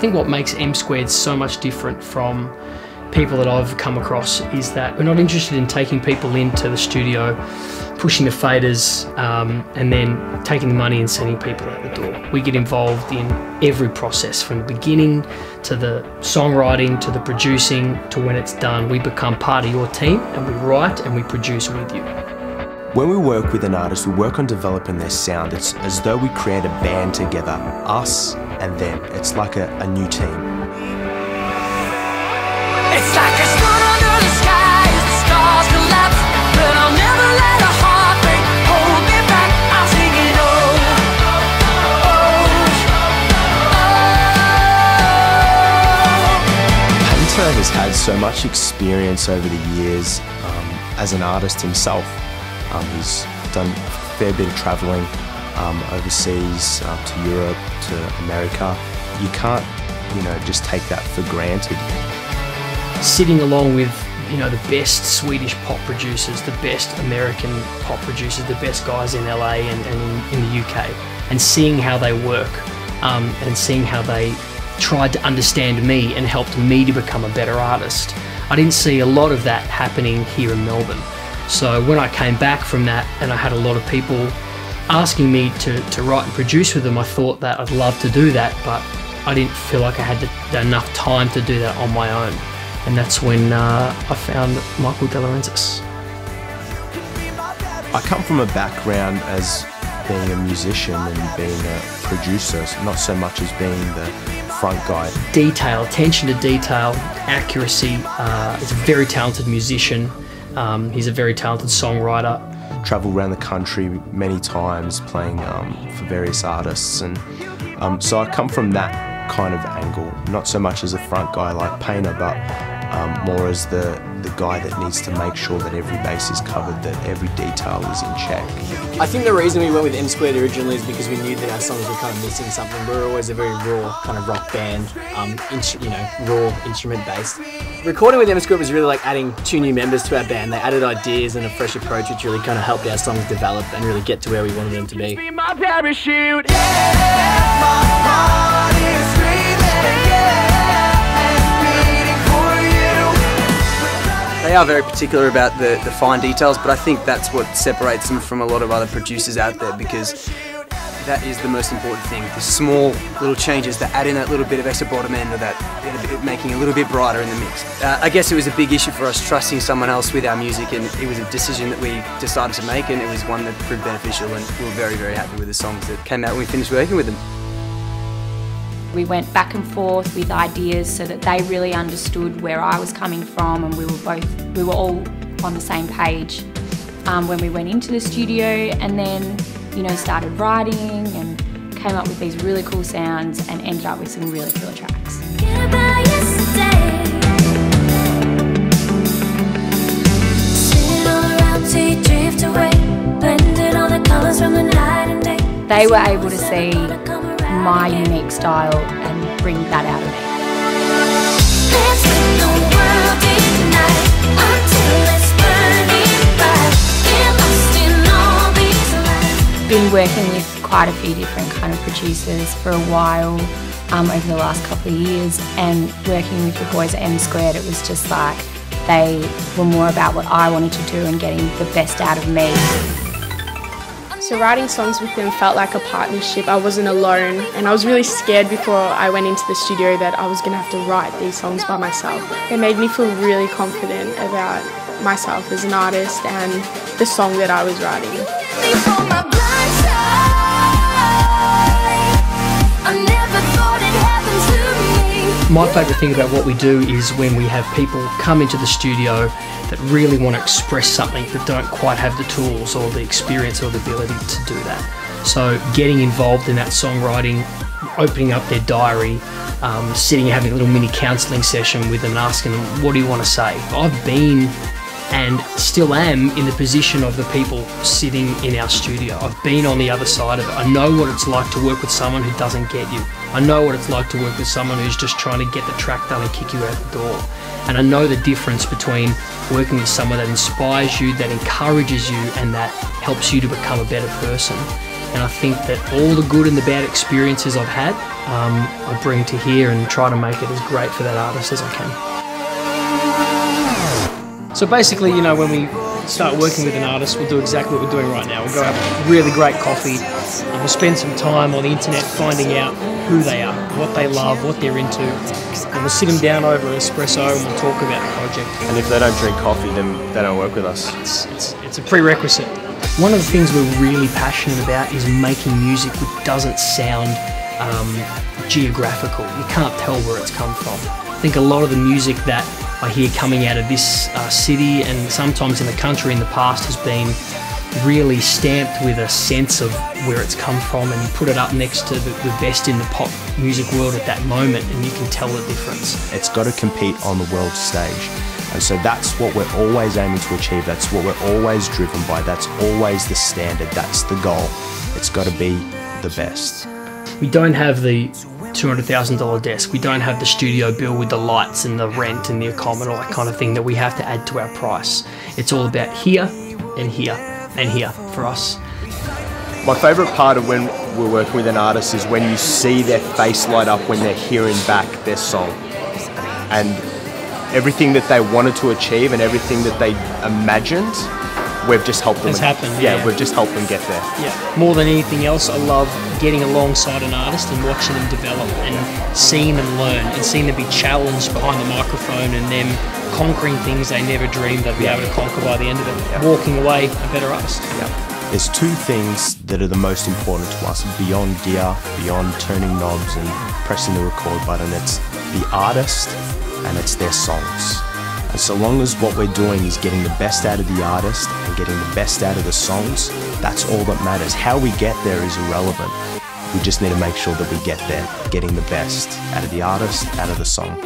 think what makes MSquared so much different from people that I've come across is that we're not interested in taking people into the studio, pushing the faders, and then taking the money and sending people out the door. We get involved in every process, from the beginning to the songwriting to the producing to when it's done. We become part of your team and we write and we produce with you. When we work with an artist, we work on developing their sound. It's as though we create a band together, us and them. It's like a new team. It's like a sun under the sky as the stars collapse, but I'll never let a heartbreak hold me back. I'm singing Painter has had so much experience over the years as an artist himself. He's done a fair bit of travelling overseas, to Europe, to America. You can't, just take that for granted. Sitting along with, the best Swedish pop producers, the best American pop producers, the best guys in LA and in the UK, and seeing how they work, and seeing how they tried to understand me and helped me to become a better artist. I didn't see a lot of that happening here in Melbourne. So when I came back from that and I had a lot of people asking me to write and produce with them, I thought that I'd love to do that, but I didn't feel like I had enough time to do that on my own. And that's when I found Michael De Laurentiis. I come from a background as being a musician and being a producer, not so much as being the front guy. Detail, attention to detail, accuracy. He's a very talented musician. He's a very talented songwriter. Travelled around the country many times playing for various artists, and so I come from that kind of angle, not so much as a front guy like Painter, but more as the guy that needs to make sure that every base is covered, that every detail is in check. I think the reason we went with MSquared originally is because we knew that our songs were kind of missing something. We were always a very raw kind of rock band, raw instrument based. Recording with MSquared was really like adding 2 new members to our band. They added ideas and a fresh approach, which really kind of helped our songs develop and really get to where we wanted them to be. my parachute. Yeah, my heart is screaming, They are very particular about the fine details, but I think that's what separates them from a lot of other producers out there, because that is the most important thing. The small little changes that add in that little bit of extra bottom end, or that making it a little bit brighter in the mix. I guess it was a big issue for us trusting someone else with our music, and it was a decision that we decided to make, and it was one that proved beneficial, and we were very, very happy with the songs that came out when we finished working with them. We went back and forth with ideas so that they really understood where I was coming from, and we were all on the same page when we went into the studio, and then started writing and came up with these really cool sounds and ended up with some really killer tracks. They were able to see my unique style and bring that out of me. Been working with quite a few different kind of producers for a while over the last couple of years, and working with the boys at MSquared, it was just like they were more about what I wanted to do and getting the best out of me. So writing songs with them felt like a partnership. I wasn't alone, and I was really scared before I went into the studio that I was going to have to write these songs by myself. It made me feel really confident about myself as an artist and the song that I was writing. My favourite thing about what we do is when we have people come into the studio that really want to express something but don't quite have the tools or the experience or the ability to do that. So getting involved in that songwriting, opening up their diary, sitting and having a little mini counselling session with them and asking them, what do you want to say? I've been and still am in the position of the people sitting in our studio. I've been on the other side of it. I know what it's like to work with someone who doesn't get you. I know what it's like to work with someone who's just trying to get the track done and kick you out the door. And I know the difference between working with someone that inspires you, that encourages you, and that helps you to become a better person. And I think that all the good and the bad experiences I've had, I bring to here and try to make it as great for that artist as I can. So basically, you know, when we start working with an artist, we'll do exactly what we're doing right now. We'll go have really great coffee, and we'll spend some time on the internet finding out who they are, what they love, what they're into, and we'll sit them down over an espresso and we'll talk about the project. And if they don't drink coffee, then they don't work with us. It's a prerequisite. One of the things we're really passionate about is making music which doesn't sound geographical. You can't tell where it's come from. I think a lot of the music that I hear coming out of this city and sometimes in the country in the past has been really stamped with a sense of where it's come from, and you put it up next to the best in the pop music world at that moment and you can tell the difference. It's got to compete on the world stage. And so that's what we're always aiming to achieve. That's what we're always driven by. That's always the standard. That's the goal. It's got to be the best. We don't have the $200,000 desk. We don't have the studio bill with the lights and the rent and the accom and all that kind of thing that we have to add to our price. It's all about here and here and here for us. My favourite part of when we're working with an artist is when you see their face light up when they're hearing back their song. And everything that they wanted to achieve and everything that they imagined, we've just helped them. It's happened. Yeah, we've just helped them get there. Yeah. More than anything else, I love getting alongside an artist and watching them develop and seeing them learn and seeing them be challenged behind the microphone and them conquering things they never dreamed they'd be able to conquer by the end of it. Walking away a better artist. There's two things that are the most important to us beyond gear, beyond turning knobs and pressing the record button. It's the artist and it's their songs. And so long as what we're doing is getting the best out of the artist and getting the best out of the songs, that's all that matters. How we get there is irrelevant. We just need to make sure that we get there, getting the best out of the artist, out of the song.